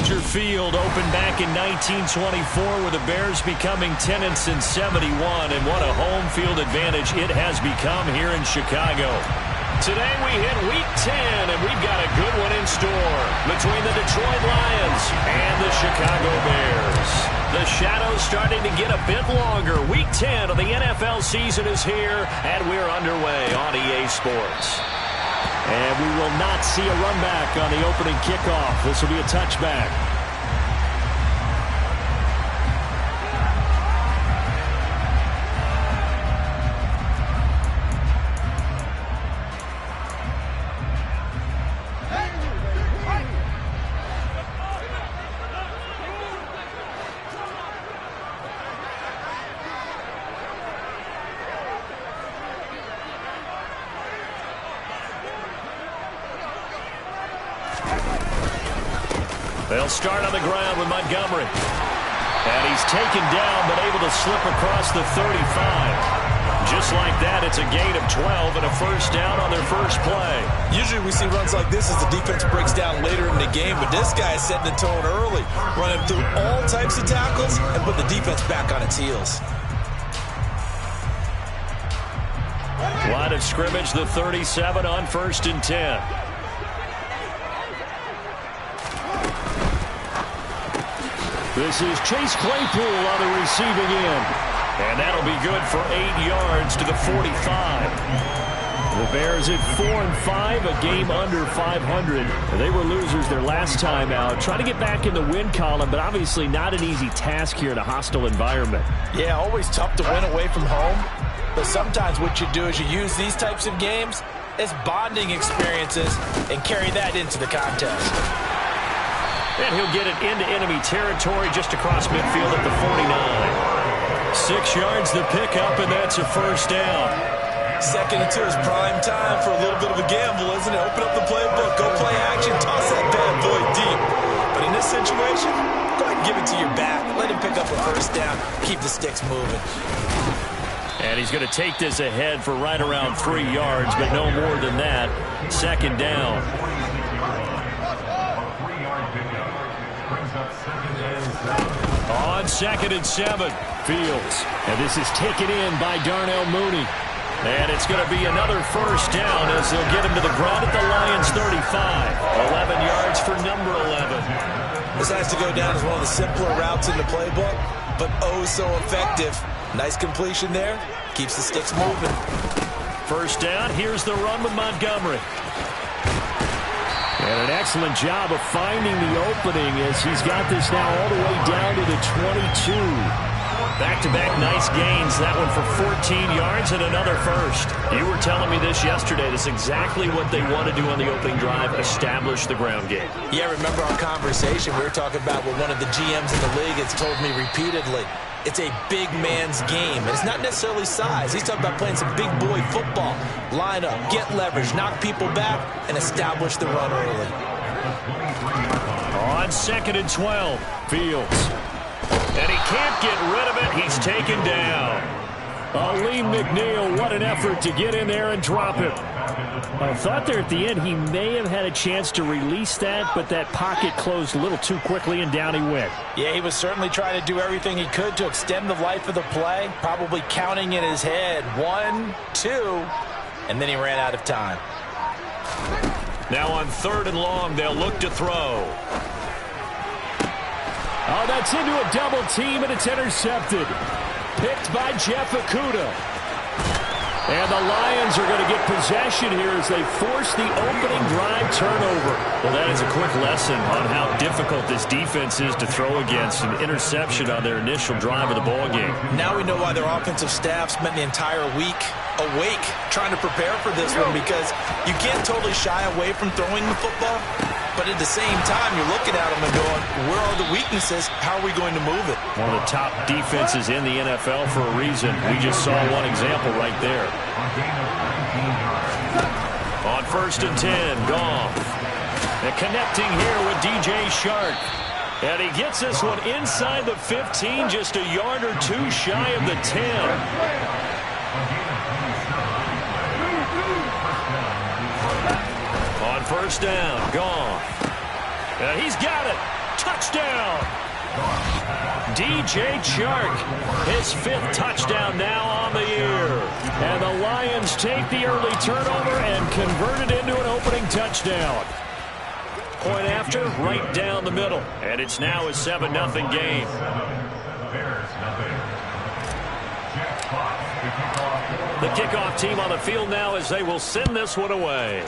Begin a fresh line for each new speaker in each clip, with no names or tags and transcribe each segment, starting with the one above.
Soldier Field opened back in 1924 with the Bears becoming 10-71, and what a home field advantage it has become here in Chicago. Today we hit Week 10, and we've got a good one in store between the Detroit Lions and the Chicago Bears. The shadows starting to get a bit longer. Week 10 of the NFL season is here, and we're underway on EA Sports. And we will not see a run back on the opening kickoff. This will be a touchback. They'll start on the ground with Montgomery. And he's taken down, but able to slip across the 35. Just like that, it's a gain of 12 and a first down on their first play.
Usually we see runs like this as the defense breaks down later in the game, but this guy is setting the tone early, running through all types of tackles and put the defense back on its heels.
Line of scrimmage, the 37 on 1st and 10. This is Chase Claypool on the receiving end. And that'll be good for 8 yards to the 45. The Bears at 4-5, a game under 500. They were losers their last time out. Trying to get back in the win column, but obviously not an easy task here in a hostile environment.
Yeah, always tough to win away from home. But sometimes what you do is you use these types of games as bonding experiences and carry that into the contest.
And he'll get it into enemy territory just across midfield at the 49. 6 yards the pickup, and that's a first down.
2nd and 2 is prime time for a little bit of a gamble, isn't it? Open up the playbook, go play action, toss that bad boy deep. But in this situation, go ahead and give it to your back. Let him pick up a first down. Keep the sticks moving.
And he's going to take this ahead for right around 3 yards, but no more than that. 2nd down. On 2nd and 7, Fields. And this is taken in by Darnell Mooney. And it's going to be another first down as they'll get him to the ground at the Lions' 35. 11 yards for number 11.
This has to go down as one of the simpler routes in the playbook, but oh so effective. Nice completion there. Keeps the sticks moving.
First down. Here's the run with Montgomery. And an excellent job of finding the opening as he's got this now all the way down to the 22. Back-to-back nice gains. That one for 14 yards and another first. You were telling me this yesterday. This is exactly what they want to do on the opening drive, establish the ground game.
Yeah, remember our conversation? We were talking about what one of the GMs in the league has told me repeatedly. It's a big man's game, and it's not necessarily size. He's talking about playing some big boy football. Line up, get leverage, knock people back, and establish the run early.
On 2nd and 12, Fields. And he can't get rid of it. He's taken down. Aleem McNeil, what an effort to get in there and drop him. I thought there at the end he may have had a chance to release that, but that pocket closed a little too quickly, and down he went.
Yeah, he was certainly trying to do everything he could to extend the life of the play, probably counting in his head 1, 2, and then he ran out of time.
Now on 3rd and long, they'll look to throw. Oh, that's into a double team, and it's intercepted. Picked by Jeff Okudah. And the Lions are going to get possession here as they force the opening drive turnover. Well, that is a quick lesson on how difficult this defense is to throw against. An interception on their initial drive of the ballgame.
Now we know why their offensive staff spent the entire week awake trying to prepare for this one, because you can't totally shy away from throwing the football. But at the same time, you're looking at them and going, where are the weaknesses? How are we going to move it?
One of the top defenses in the NFL for a reason. We just saw one example right there. On 1st and 10, Goff. And connecting here with DJ Shark. And he gets this one inside the 15, just a yard or two shy of the 10. On 1st down, Goff. He's got it. Touchdown! DJ Chark, his 5th touchdown now on the year. And the Lions take the early turnover and convert it into an opening touchdown. Point after, right down the middle. And it's now a 7-0 game. The kickoff team on the field now as they will send this one away.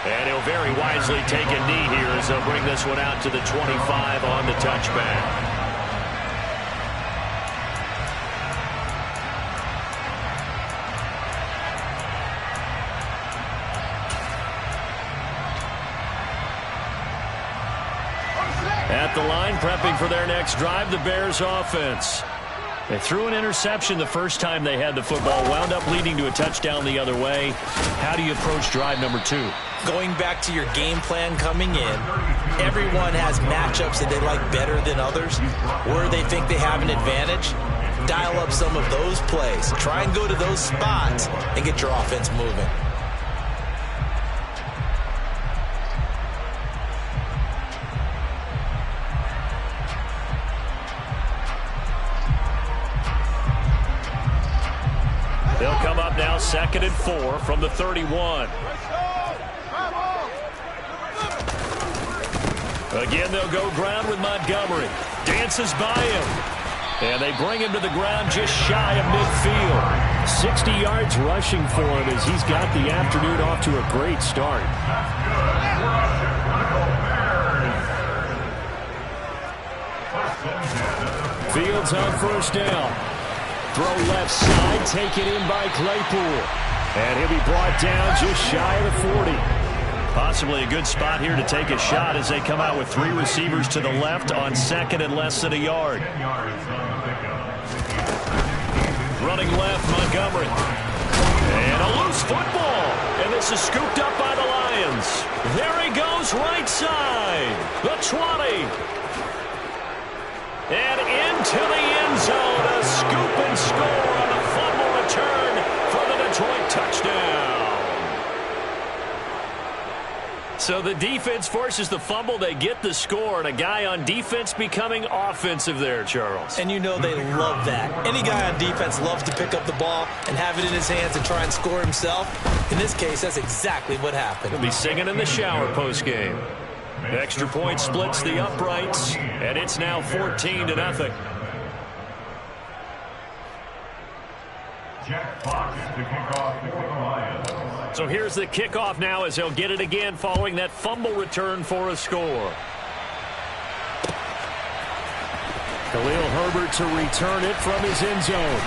And he'll very wisely take a knee here as they'll bring this one out to the 25 on the touchback. At the line, prepping for their next drive, the Bears offense. They threw an interception the first time they had the football, wound up leading to a touchdown the other way. How do you approach drive number 2?
Going back to your game plan coming in, everyone has matchups that they like better than others, where they think they have an advantage. Dial up some of those plays. Try and go to those spots and get your offense moving.
They'll come up now 2nd and 4 from the 31. Again, they'll go ground with Montgomery. Dances by him. And they bring him to the ground just shy of midfield. 60 yards rushing for him as he's got the afternoon off to a great start. Fields on 1st down. Throw left side, taken in by Claypool. And he'll be brought down just shy of the 40. Possibly a good spot here to take a shot as they come out with 3 receivers to the left on 2nd and less than a yard. Running left, Montgomery. And a loose football. And this is scooped up by the Lions. There he goes, right side. The 20. And into the end zone, a scoop and score on a fumble return for the Detroit touchdown. So the defense forces the fumble, they get the score, and a guy on defense becoming offensive there, Charles.
And you know they love that. Any guy on defense loves to pick up the ball and have it in his hands and try and score himself. In this case, that's exactly what happened.
He'll be singing in the shower postgame. Extra point splits the uprights, and it's now 14-0. So here's the kickoff now as they'll get it again following that fumble return for a score. Khalil Herbert to return it from his end zone.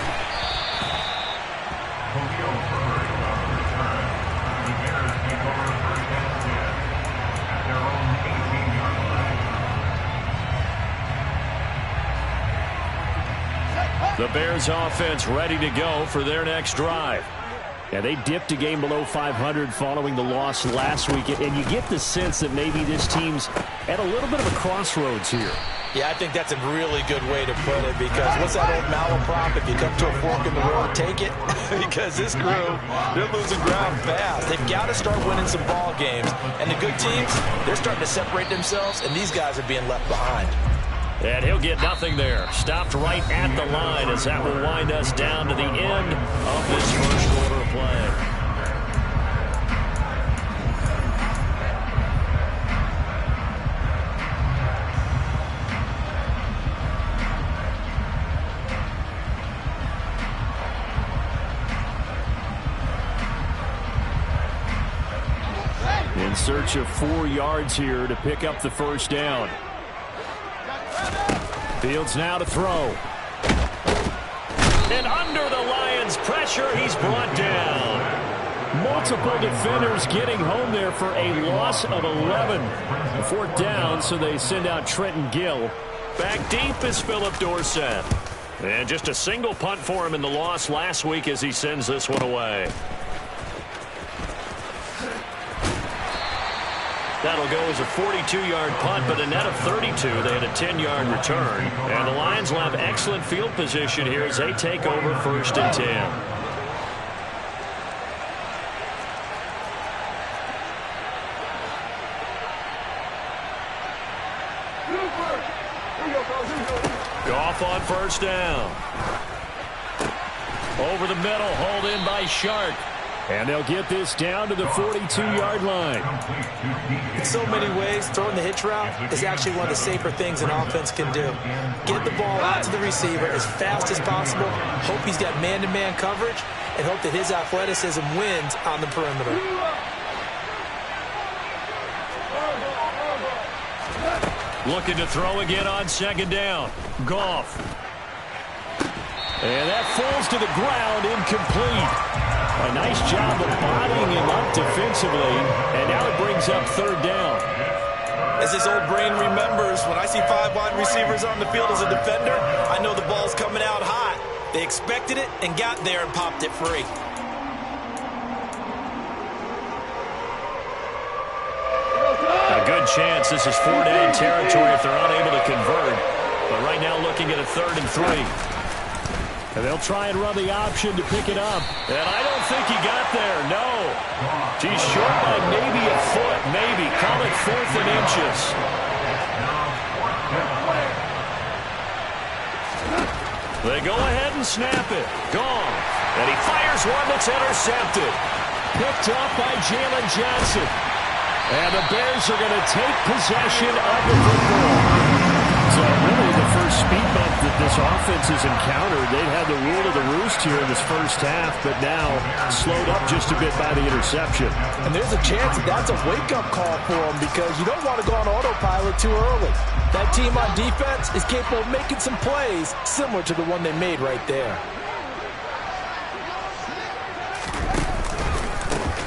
The Bears offense ready to go for their next drive. Yeah, they dipped a game below 500 following the loss last week, and you get the sense that maybe this team's at a little bit of a crossroads here.
Yeah, I think that's a really good way to put it, because what's that old malaprop? If you come to a fork in the road, take it. Because this crew, they're losing ground fast. They've got to start winning some ball games. And the good teams, they're starting to separate themselves, and these guys are being left behind.
And he'll get nothing there. Stopped right at the line as that will wind us down to the end of this first quarter of play. In search of 4 yards here to pick up the first down. Fields now to throw. And under the Lions' pressure, he's brought down. Multiple defenders getting home there for a loss of 11. 4th down, so they send out Trenton Gill. Back deep is Philip Dorsett. And just a single punt for him in the loss last week as he sends this one away. That'll go as a 42-yard punt, but a net of 32. They had a 10-yard return. And the Lions will have excellent field position here as they take over 1st and 10. Goff on first down. Over the middle, hold in by Shark. And they'll get this down to the 42-yard line.
In so many ways, throwing the hitch route is actually one of the safer things an offense can do. Get the ball out to the receiver as fast as possible, hope he's got man-to-man coverage, and hope that his athleticism wins on the perimeter.
Looking to throw again on second down. Goff. And that falls to the ground, incomplete. A nice job of bodying him up defensively, and now it brings up third down.
As his old brain remembers, when I see 5 wide receivers on the field as a defender, I know the ball's coming out hot. They expected it and got there and popped it free.
A good chance this is 4-down territory if they're unable to convert. But right now looking at a 3rd and 3. And they'll try and run the option to pick it up. And I don't think he got there, no. He's short by maybe a foot, maybe. Call it 4th and inches. They go ahead and snap it. Gone. And he fires one that's intercepted. Picked up by Jalen Johnson. And the Bears are going to take possession of the football. So really the first speed bump that this offense has encountered. They've had the rule of the roost here in this first half, but now slowed up just a bit by the interception.
And there's a chance that that's a wake-up call for them because you don't want to go on autopilot too early. That team on defense is capable of making some plays similar to the one they made right there.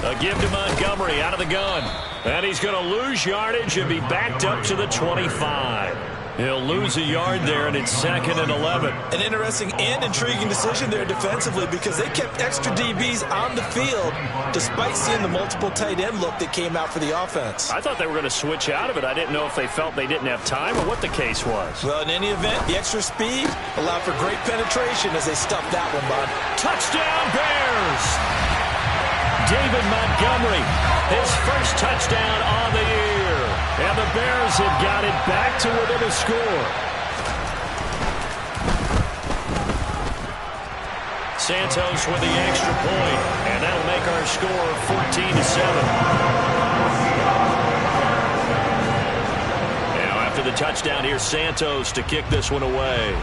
A give to Montgomery out of the gun. And he's going to lose yardage and be backed up to the 25. He'll lose a yard there, and it's 2nd and 11.
An interesting and intriguing decision there defensively because they kept extra DBs on the field despite seeing the multiple tight end look that came out for the offense.
I thought they were going to switch out of it. I didn't know if they felt they didn't have time or what the case was.
Well, in any event, the extra speed allowed for great penetration as they stuffed that one, bud.
Touchdown, Bears! David Montgomery, his first touchdown on the year. And the Bears have got it back to within a score. Santos with the extra point, and that'll make our score 14-7. Now after the touchdown, here's Santos to kick this one away.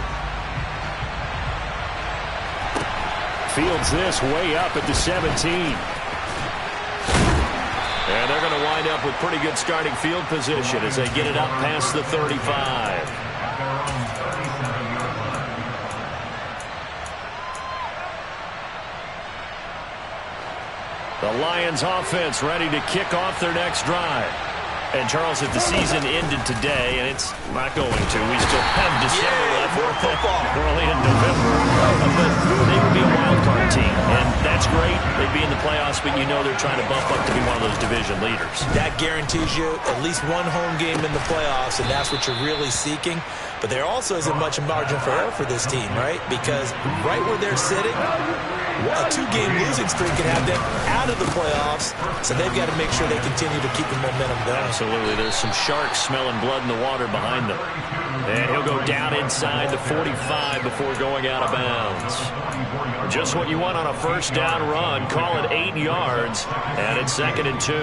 Fields this way up at the 17. And they're going to wind up with pretty good starting field position as they get it up past the 35. The Lions offense ready to kick off their next drive. And, Charles, if the season ended today, and it's not going to, we still have December left.
More football.
We're only in November. But they would be a wild card team, and that's great. They'd be in the playoffs, but you know they're trying to bump up to be one of those division leaders.
That guarantees you at least one home game in the playoffs, and that's what you're really seeking. But there also isn't much margin for error for this team, right? Because right where they're sitting, a 2-game losing streak can have them out of the playoffs, so they've got to make sure they continue to keep the momentum going.
Absolutely. There's some sharks smelling blood in the water behind them. And he'll go down inside the 45 before going out of bounds. Just what you want on a first down run. Call it 8 yards, and it's 2nd and 2.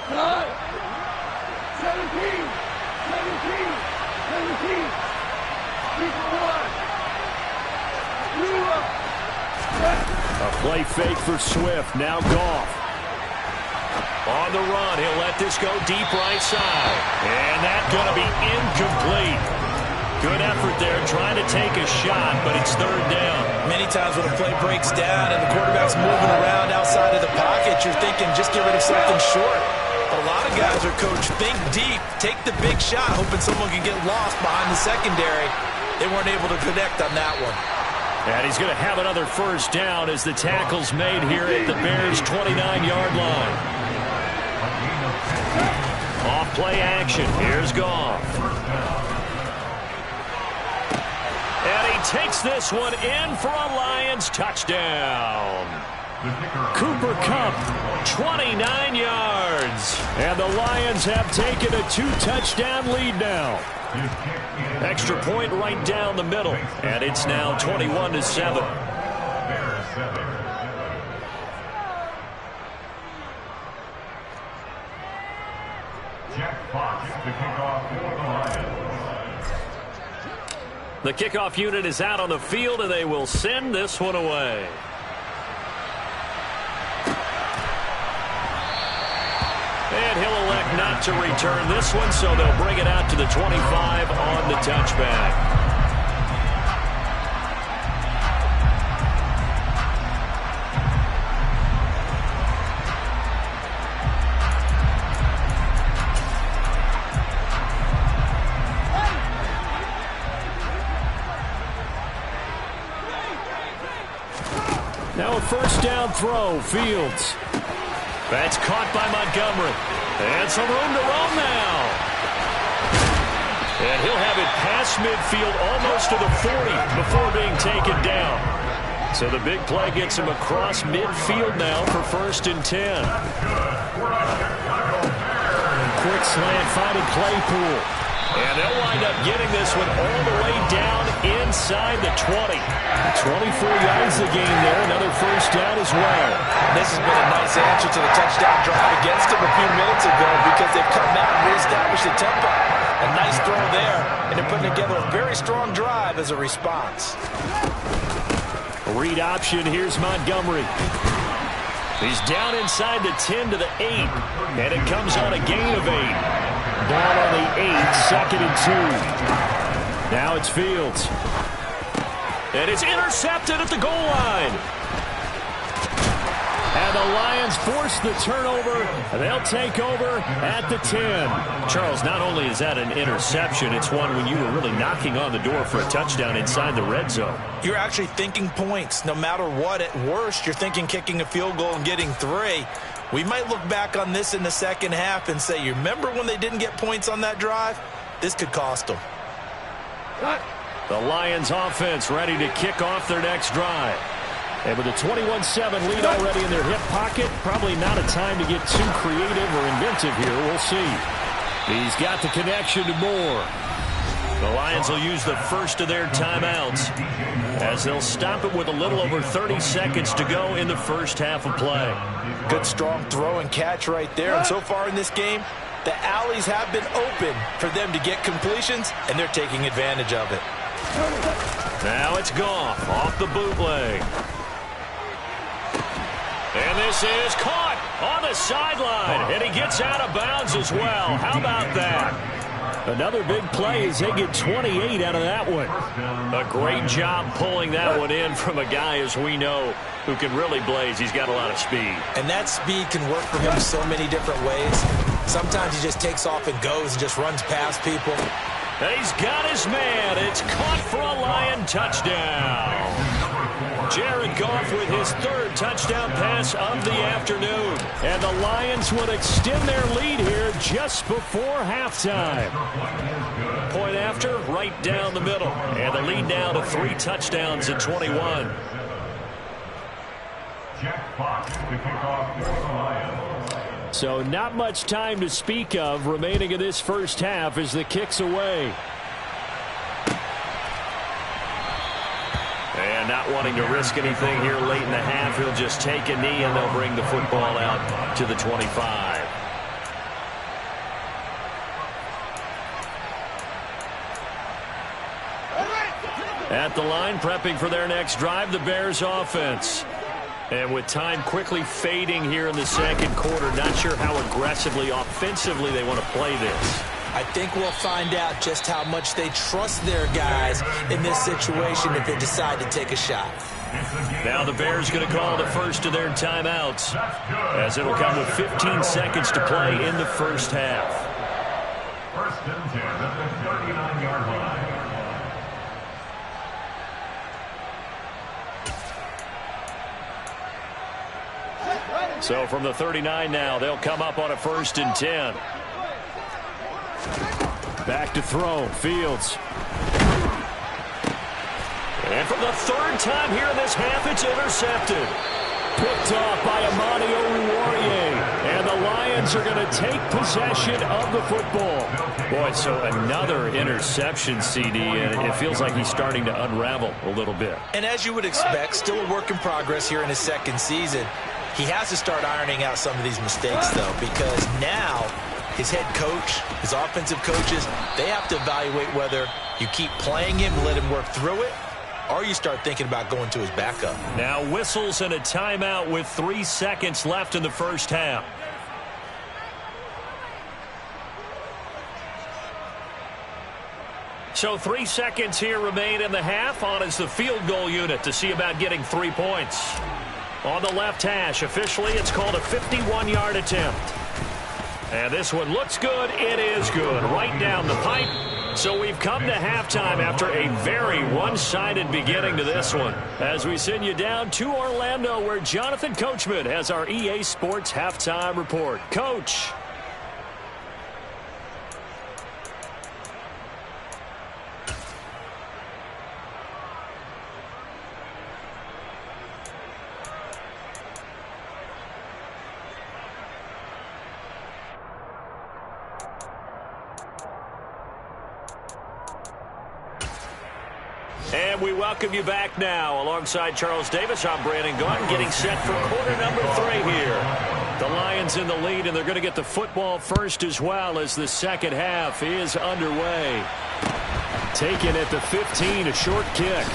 17.
A play fake for Swift. Now Goff. On the run. He'll let this go deep right side. And that's going to be incomplete. Good effort there trying to take a shot, but it's 3rd down.
Many times when a play breaks down and the quarterback's moving around outside of the pocket, you're thinking just get rid of something short. But a lot of guys are coached, think deep, take the big shot, hoping someone can get lost behind the secondary. They weren't able to connect on that one.
And he's going to have another first down as the tackle's made here at the Bears' 29-yard line. Off play action. Here's Goff. And he takes this one in for a Lions touchdown. Cooper Kupp, 29 yards. And the Lions have taken a 2-touchdown lead now. Extra point right down the middle. And it's now 21-7. The kickoff unit is out on the field, and they will send this one away. And he'll elect not to return this one, so they'll bring it out to the 25 on the touchback. Now a first down throw, Fields. That's caught by Montgomery. And some room to roam now. And he'll have it past midfield almost to the 40 before being taken down. So the big play gets him across midfield now for 1st and 10. Quick slant finding Claypool. And they'll wind up getting this one all the way down inside the 20. 24 yards a gain there. Another first down as well.
This has been a nice answer to the touchdown drive against them a few minutes ago because they've come out and reestablished the tempo. A nice throw there, and they're putting together a very strong drive as a response.
Read option. Here's Montgomery. He's down inside the 10 to the 8. And it comes on a gain of 8. Ball on the 8, 2nd and 2. Now it's Fields. And it's intercepted at the goal line. And the Lions force the turnover. They'll take over at the 10. Charles, not only is that an interception, it's one when you were really knocking on the door for a touchdown inside the red zone.
You're actually thinking points. No matter what, at worst, you're thinking kicking a field goal and getting 3. We might look back on this in the second half and say, you remember when they didn't get points on that drive? This could cost them.
The Lions offense ready to kick off their next drive. And with a 21-7 lead already in their hip pocket, probably not a time to get too creative or inventive here. We'll see. He's got the connection to Moore. The Lions will use the first of their timeouts as they'll stop it with a little over 30 seconds to go in the first half of play.
Good strong throw and catch right there. And so far in this game, the alleys have been open for them to get completions, and they're taking advantage of it.
Now it's Goff off the bootleg. And this is caught on the sideline, and he gets out of bounds as well. How about that? Another big play as they get 28 out of that one. A great job pulling that one in from a guy, as we know, who can really blaze. He's got a lot of speed.
And that speed can work for him so many different ways. Sometimes he just takes off and goes and just runs past people.
And he's got his man. It's caught for a Lion touchdown. Jared Goff with his 3rd touchdown pass of the afternoon. And the Lions would extend their lead here just before halftime. Point after, right down the middle. And the lead now to 3 touchdowns at 21. So not much time to speak of remaining in this first half as the kick's away. And not wanting to risk anything here late in the half, he'll just take a knee and they'll bring the football out to the 25. At the line, prepping for their next drive, the Bears offense. And with time quickly fading here in the second quarter, not sure how aggressively, offensively they want to play this.
I think we'll find out just how much they trust their guys in this situation if they decide to take a shot.
Now the Bears going to call the first of their timeouts, as it'll come with 15 seconds to play in the first half.
1st and 10 at the 39-yard line.
So from the 39 now, they'll come up on a 1st and 10. Back to throw, Fields. And for the 3rd time here in this half, it's intercepted. Picked off by Amani Oruwariye. And the Lions are going to take possession of the football. Boy, so another interception, CD, and it feels like he's starting to unravel a little bit.
And as you would expect, still a work in progress here in his second season. He has to start ironing out some of these mistakes, though, because now his head coach, his offensive coaches, they have to evaluate whether you keep playing him, let him work through it, or you start thinking about going to his backup.
Now whistles and a timeout with 3 seconds left in the first half. So 3 seconds here remain in the half. On is the field goal unit to see about getting 3 points. On the left hash, officially it's called a 51-yard attempt. And this one looks good. It is good. Right down the pipe. So we've come to halftime after a very one-sided beginning to this one. As we send you down to Orlando, where Jonathan Coachman has our EA Sports Halftime Report. Coach. And we welcome you back now. Alongside Charles Davis, I'm Brandon Gaudin, getting set for quarter number 3 here. The Lions in the lead, and they're going to get the football first as well as the second half is underway. Taken at the 15, a short kick.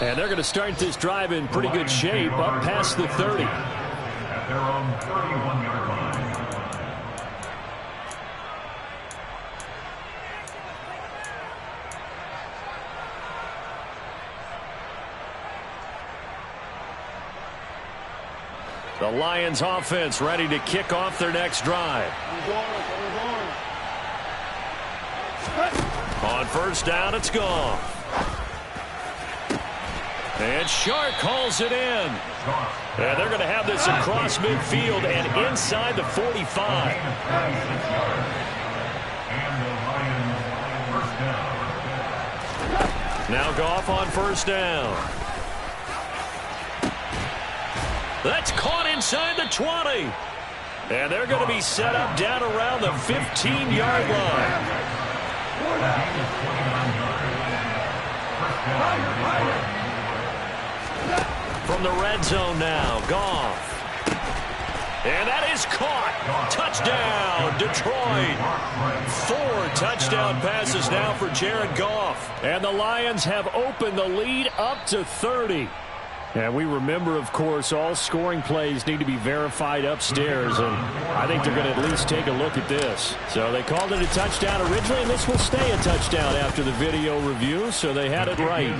And they're going to start this drive in pretty good shape, up past the 30.
At their own 31-yard line.
The Lions offense ready to kick off their next drive. On first down, it's gone. And Shark calls it in. And they're going to have this across midfield and inside the 45. Now Goff on first down. That's caught inside the 20. And they're going to be set up down around the 15-yard line. From the red zone now, Goff. And that is caught. Touchdown, Detroit. 4 touchdown passes now for Jared Goff. And the Lions have opened the lead up to 30. And we remember, of course, all scoring plays need to be verified upstairs, and I think they're going to at least take a look at this. So they called it a touchdown originally, and this will stay a touchdown after the video review, so they had it right.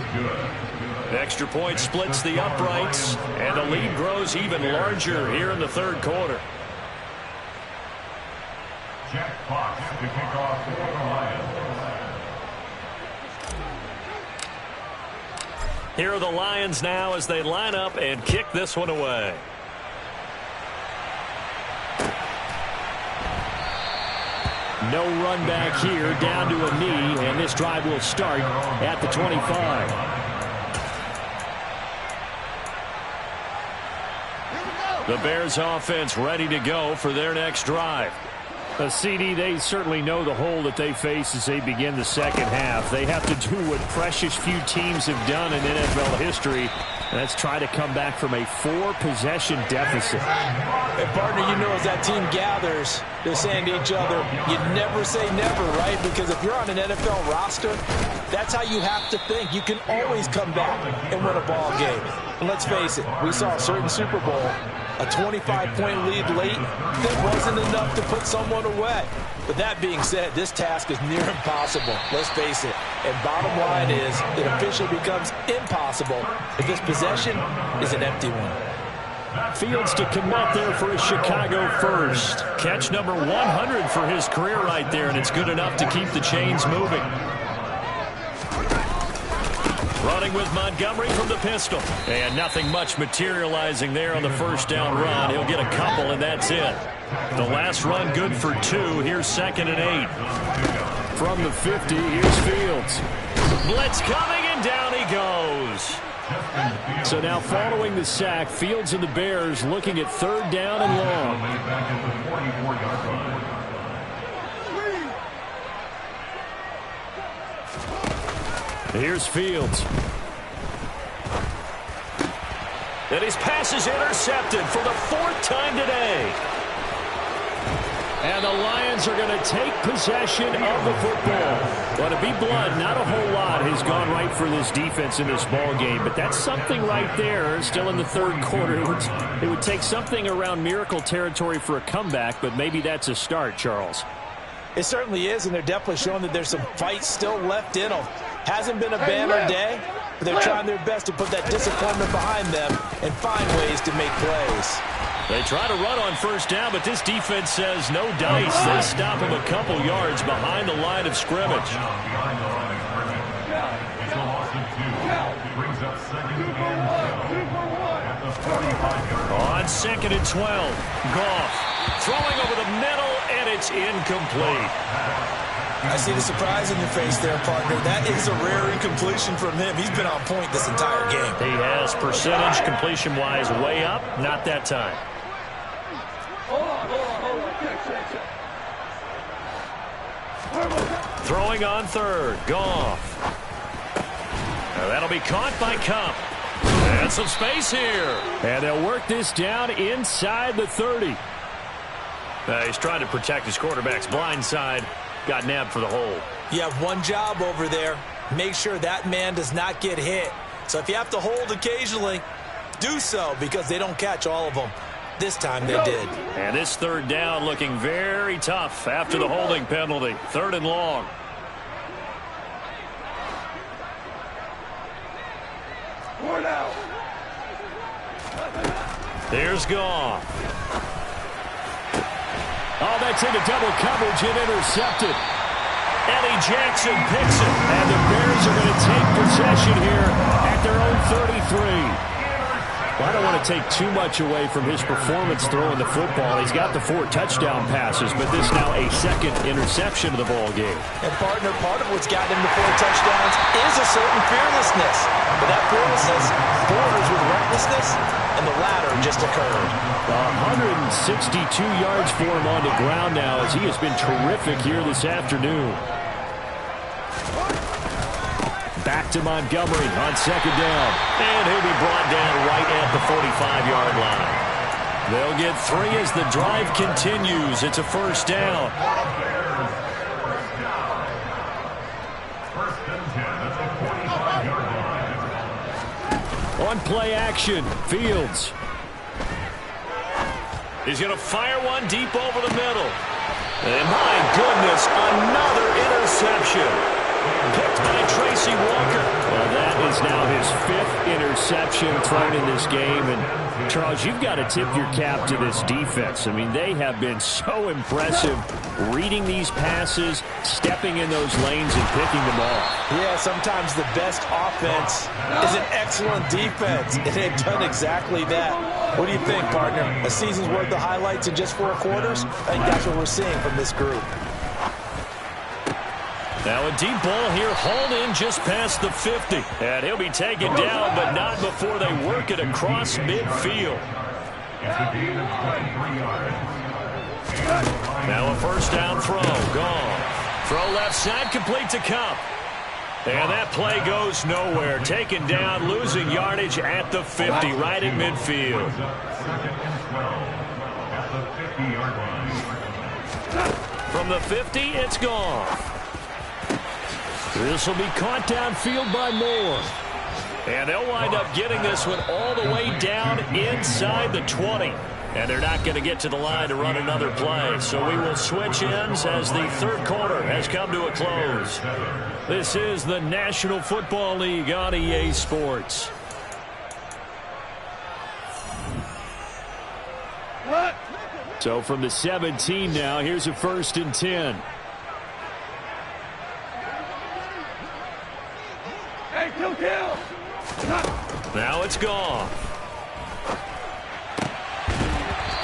Extra point splits the uprights, and the lead grows even larger here in the third quarter.
Jack Fox to kick off for the Lions.
Here are the Lions now as they line up and kick this one away. No run back here, down to a knee, and this drive will start at the 25. The Bears offense ready to go for their next drive. CD, they certainly know the hole that they face as they begin the second half. They have to do what precious few teams have done in NFL history. That's try to come back from a 4-possession deficit.
Hey, partner, you know as that team gathers, they're saying to each other, you never say never, right? Because if you're on an NFL roster, that's how you have to think. You can always come back and win a ball game. And let's face it, we saw a certain Super Bowl, a 25-point lead late, that wasn't enough to put someone away. But that being said, this task is near impossible. Let's face it. And bottom line is, it officially becomes impossible if this possession is an empty one.
Fields to commit there for a Chicago first. Catch number 100 for his career right there, and it's good enough to keep the chains moving. Running with Montgomery from the pistol. And nothing much materializing there on the first down run. He'll get a couple, and that's it. The last run good for 2. Here's 2nd and 8. From the 50, here's Fields. Blitz coming, and down he goes. So now following the sack, Fields and the Bears looking at 3rd down and long.
Back at the 44-yard line.
Here's Fields. And his pass is intercepted for the 4th time today. And the Lions are going to take possession of the football. Well, to be blunt, not a whole lot has gone right for this defense in this ball game, but that's something right there. Still in the 3rd quarter. It would take something around miracle territory for a comeback, but maybe that's a start, Charles.
It certainly is, and they're definitely showing that there's some fight still left in them. Hasn't been a banner day, but they're trying their best to put that disappointment behind them and find ways to make plays.
They try to run on 1st down, but this defense says no dice. They stop him a couple yards behind the line of scrimmage.
Behind the line of scrimmage. It's a loss of 2. It brings up 2nd and 12 at the 45-yard line.
On 2nd and 12, Goff throwing over the middle, and it's incomplete.
I see the surprise in your face there, partner. That is a rare incompletion from him. He's been on point this entire game.
He has percentage completion-wise way up, not that time. Throwing on 3rd, Goff. Now that'll be caught by Kupp. And some space here. And they'll work this down inside the 30. He's trying to protect his quarterback's blind side. Got nabbed for the hole.
You have one job over there. Make sure that man does not get hit. So if you have to hold occasionally, do so, because they don't catch all of them. This time they did.
And this 3rd down looking very tough after the holding penalty. 3rd and long. Here's Goff. Oh, that's into double coverage and intercepted. Eddie Jackson picks it. And the Bears are going to take possession here at their own 33. Well, I don't want to take too much away from his performance throwing the football. He's got the 4 touchdown passes, but this now a 2nd interception of the ball game.
And, partner, part of what's gotten him to 4 touchdowns is a certain fearlessness. But that fearlessness borders with recklessness, and the latter just occurred.
162 yards for him on the ground now as he has been terrific here this afternoon. Back to Montgomery on 2nd down. And he'll be brought down right at the 45-yard line. They'll get 3 as the drive continues. It's a 1st down.
First and 10 at the 45-yard line.
On play action, Fields. He's going to fire one deep over the middle. And my goodness, another interception. Picked by Tracy Walker. Well, that is now his 5th interception thrown in this game. And, Charles, you've got to tip your cap to this defense. I mean, they have been so impressive reading these passes, stepping in those lanes, and picking them off.
Yeah, sometimes the best offense is an excellent defense, and they've done exactly that. What do you think, partner? A season's worth of highlights in just 4 quarters? I think that's what we're seeing from this group.
Now a deep ball here, hauled in just past the 50. And he'll be taken down, but not before they work it across midfield.
It's a gain of 23 yards.
Now a 1st down throw, gone. Throw left side, complete to Kupp. And that play goes nowhere. Taken down, losing yardage at the 50, right at midfield.
2nd and 12 at the 50-yard line.
From the 50, it's gone. This will be caught downfield by Moore. And they'll wind up getting this one all the way down inside the 20. And they're not going to get to the line to run another play. So we will switch ends as the 3rd quarter has come to a close. This is the National Football League on EA Sports. So from the 17 now, here's a 1st and 10. Now it's gone.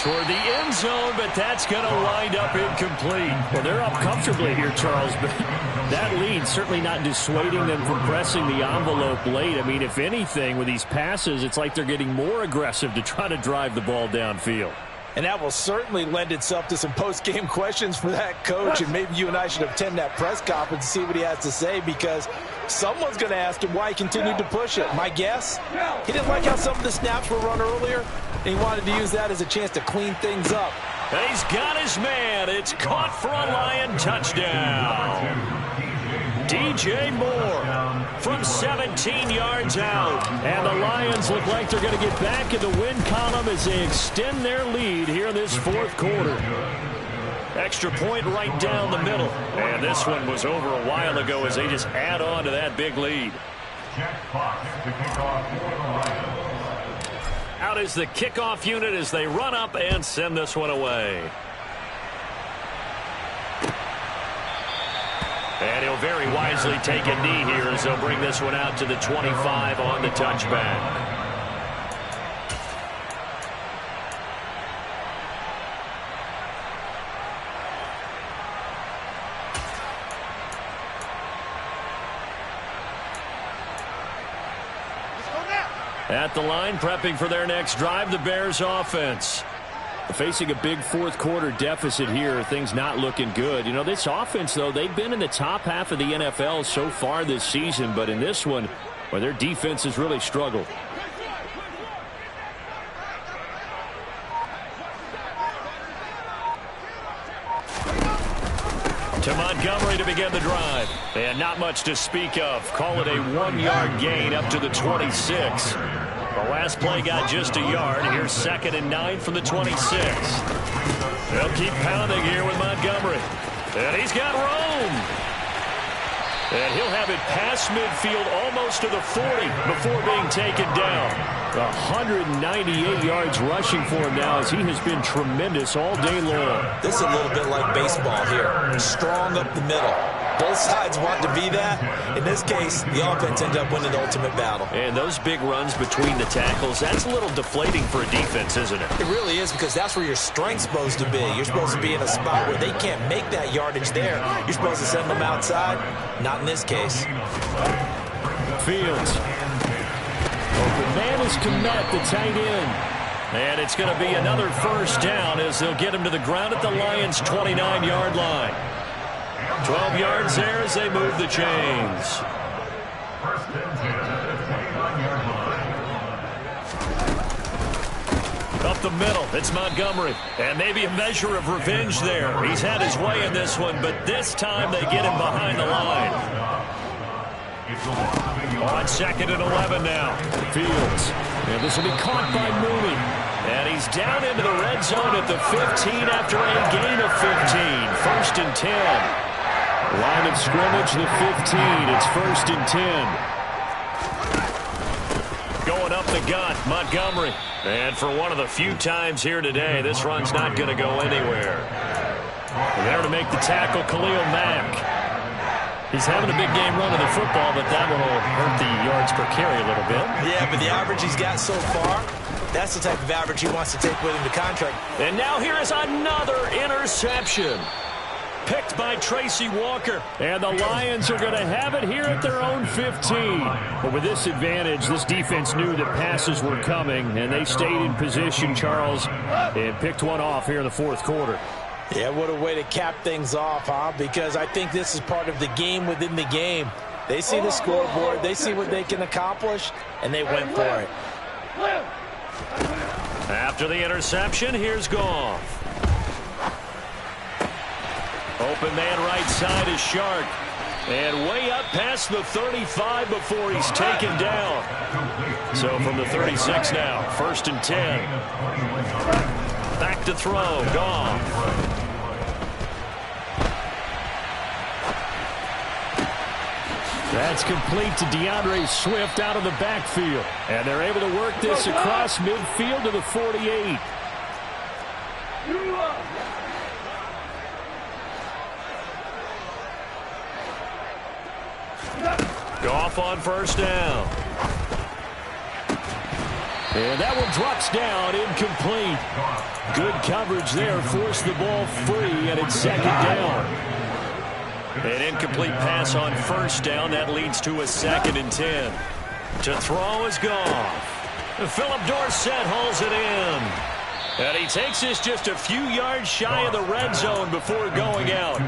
toward the end zone, but that's going to wind up incomplete.
Well, they're up comfortably here, Charles, but that lead certainly not dissuading them from pressing the envelope late. I mean, if anything, with these passes, it's like they're getting more aggressive to try to drive the ball downfield.
And that will certainly lend itself to some post-game questions for that coach. And maybe you and I should attend that press conference to see what he has to say, because someone's going to ask him why he continued to push it. My guess, he didn't like how some of the snaps were run earlier, and he wanted to use that as a chance to clean things up.
And he's got his man. It's caught for a Lion touchdown. DJ Moore from 17 yards out. And the Lions look like they're going to get back in the win column as they extend their lead here in this fourth quarter. Extra point right down the middle. And this one was over a while ago as they just add on to that big lead.
Jack Fox to kick off for the Lions.
Out is the kickoff unit as they run up and send this one away. And he'll very wisely take a knee here as they'll bring this one out to the 25 on the touchback. At the line, prepping for their next drive, the Bears offense. Facing a big fourth quarter deficit here, things not looking good. You know, this offense, though, they've been in the top half of the NFL so far this season, but in this one, well, their defense has really struggled. To Montgomery to begin the drive. And not much to speak of. Call it a 1-yard gain up to the 26. The last play got just a yard. Here's 2nd and 9 from the 26. They'll keep pounding here with Montgomery. And he's got room. And he'll have it past midfield almost to the 40 before being taken down. 198 yards rushing for him now as he has been tremendous all day long.
This is a little bit like baseball here. Strong up the middle. Both sides want to be that. In this case, the offense ended up winning the ultimate battle.
And those big runs between the tackles, that's a little deflating for a defense, isn't it?
It really is, because that's where your strength's supposed to be. You're supposed to be in a spot where they can't make that yardage there. You're supposed to send them outside. Not in this case.
Fields. Open man is Kmet, the tight end.
And it's going to be another first down as they'll get him to the ground at the Lions' 29-yard line. 12 yards there as they move the chains.
First and 10 at the 29-yard line.
Up the middle, it's Montgomery. And maybe a measure of revenge there. He's had his way in this one, but this time they get him behind the line. On 2nd and 11 now.
Fields. And this will be caught by Mooney.
And he's down into the red zone at the 15 after a gain of 15. 1st and 10.
Line of scrimmage, the 15. It's 1st and 10.
Going up the gut, Montgomery. And for one of the few times here today, this run's not going to go anywhere. And there to make the tackle, Khalil Mack. He's having a big game running the football, but that one will hurt the yards per carry a little bit.
Yeah, but the average he's got so far, that's the type of average he wants to take with him to contract.
And now here is another interception. Picked by Tracy Walker.
And the Lions are going to have it here at their own 15. But with this advantage, this defense knew that passes were coming, and they stayed in position, Charles, and picked one off here in the fourth quarter.
Yeah, what a way to cap things off, huh? Because I think this is part of the game within the game. They see the scoreboard, they see what they can accomplish, and they went for it.
After the interception, here's Goff. Open man right side is Shark. And way up past the 35 before he's taken down. So from the 36 now, 1st and 10. Back to throw, Goff.
That's complete to DeAndre Swift out of the backfield. And they're able to work this across midfield to the 48.
Goff on 1st down.
And that one drops down, incomplete. Good coverage there, forced the ball free, and it's second down.
An incomplete pass on first down. That leads to a 2nd and 10. To throw is Goff. Philip Dorsett hauls it in. And he takes this just a few yards shy of the red zone before going out.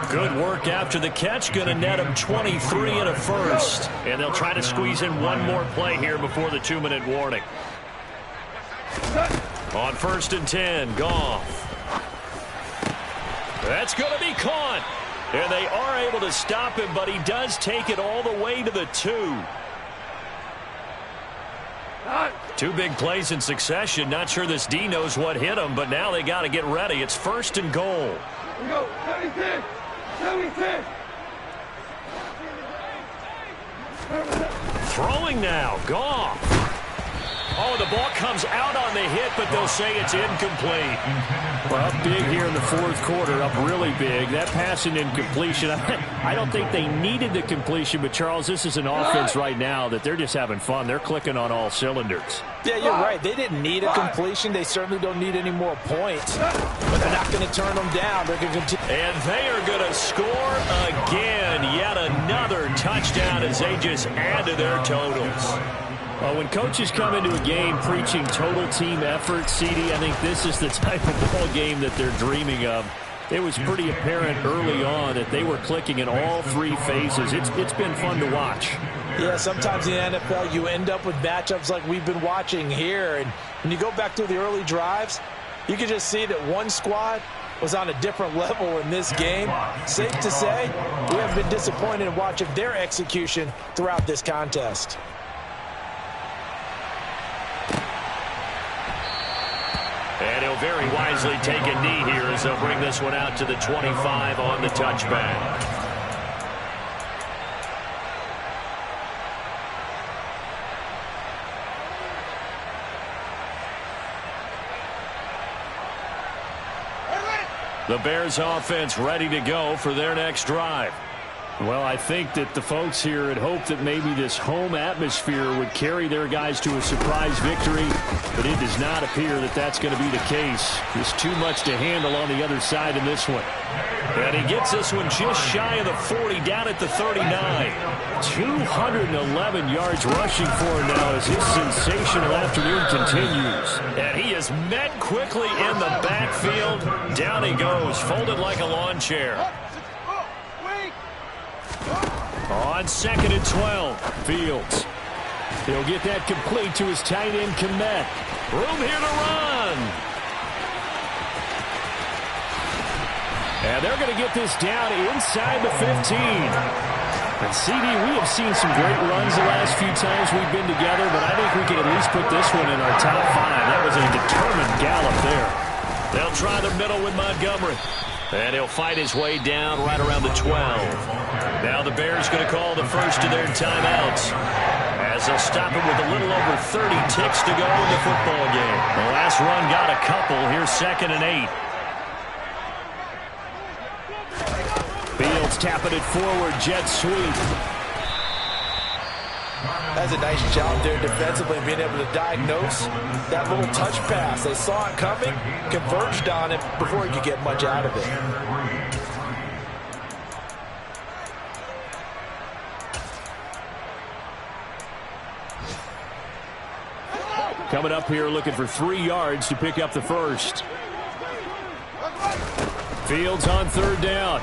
Good work after the catch. Going to net him 23 and a first.
And they'll try to squeeze in one more play here before the 2-minute warning.
On 1st and 10, Goff. That's going to be caught. And they are able to stop him, but he does take it all the way to the 2. 2 big plays in succession. Not sure this D knows what hit him, but now they got to get ready. It's 1st and goal.
We go. 76.
Throwing now. Goff. Oh, the ball comes out on the hit, but they'll say it's incomplete.
Well, up big here in the fourth quarter, up really big. That pass and incompletion, I don't think they needed the completion, but, Charles, this is an offense right now that they're just having fun. They're clicking on all cylinders.
Yeah, you're right. They didn't need a completion. They certainly don't need any more points. But they're not going to turn them down. They're going to continue.
And they are going to score again. Yet another touchdown as they just add to their totals.
Well, when coaches come into a game preaching total team effort, CD, I think this is the type of ball game that they're dreaming of. It was pretty apparent early on that they were clicking in all 3 phases. It's been fun to watch.
Yeah, sometimes in the NFL you end up with matchups like we've been watching here. And when you go back through the early drives, you can just see that one squad was on a different level in this game. Safe to say, we have been disappointed in watching their execution throughout this contest.
And he'll very wisely take a knee here as they'll bring this one out to the 25 on the touchback. The Bears offense ready to go for their next drive.
Well, I think that the folks here had hoped that maybe this home atmosphere would carry their guys to a surprise victory, but it does not appear that that's going to be the case. There's too much to handle on the other side in this one.
And he gets this one just shy of the 40, down at the 39.
211 yards rushing for him now as his sensational afternoon continues.
And he is met quickly in the backfield. Down he goes, folded like a lawn chair. On 2nd and 12,
Fields. He'll get that complete to his tight end, Kmet.
Room here to run.
And they're going to get this down inside the 15. And CD, we have seen some great runs the last few times we've been together, but I think we can at least put this one in our top 5. That was a determined gallop there.
They'll try the middle with Montgomery. And he'll fight his way down right around the 12. Now the Bears going to call the first of their timeouts as they'll stop it with a little over 30 ticks to go in the football game. The last run got a couple. Here's 2nd and 8.
Fields tapping it forward, jet sweep.
That's a nice job there defensively, being able to diagnose that little touch pass. They saw it coming, converged on it before he could get much out of it.
Coming up here looking for 3 yards to pick up the first. Fields on 3rd down.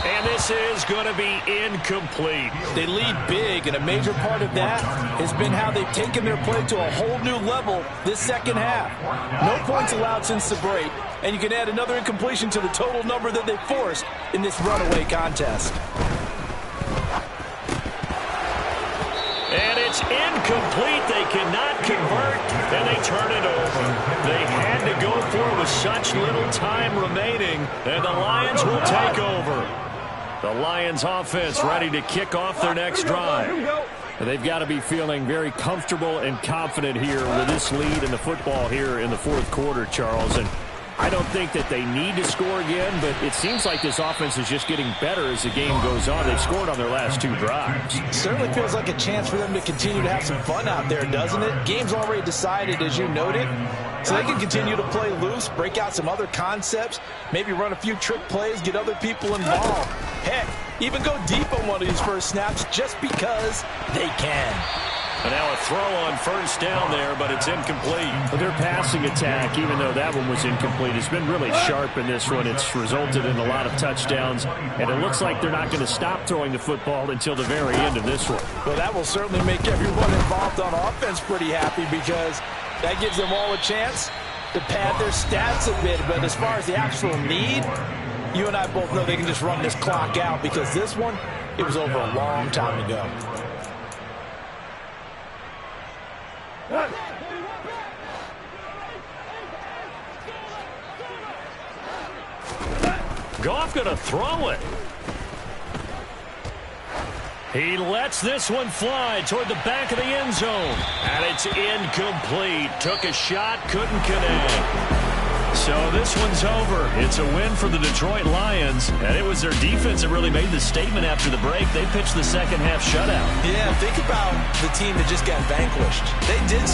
And this is going to be incomplete.
They lead big, and a major part of that has been how they've taken their play to a whole new level this second half. No points allowed since the break, and you can add another incompletion to the total number that they forced in this runaway contest.
And it's incomplete. They cannot convert, and they turn it over. They had to go for it with such little time remaining, and the Lions will take over. The Lions offense ready to kick off their next drive.
And they've got to be feeling very comfortable and confident here with this lead in the football here in the fourth quarter, Charles. And I don't think that they need to score again, but it seems like this offense is just getting better as the game goes on. They've scored on their last 2 drives.
Certainly feels like a chance for them to continue to have some fun out there, doesn't it? Game's already decided, as you noted, so they can continue to play loose, break out some other concepts, maybe run a few trick plays, get other people involved. Heck, even go deep on one of these first snaps just because they can.
And now a throw on first down there, but it's incomplete.
Well, their passing attack, even though that one was incomplete, has been really sharp in this one. It's resulted in a lot of touchdowns, and it looks like they're not going to stop throwing the football until the very end of this one.
Well, that will certainly make everyone involved on offense pretty happy, because that gives them all a chance to pad their stats a bit. But as far as the actual need, you and I both know they can just run this clock out, because this one, it was over a long time ago.
Goff going to throw it. He lets this one fly toward the back of the end zone. And it's incomplete. Took a shot, couldn't connect. So this one's over. It's a win for the Detroit Lions, and it was their defense that really made the statement after the break. They pitched the second half shutout.
Yeah, think about the team that just got vanquished. They did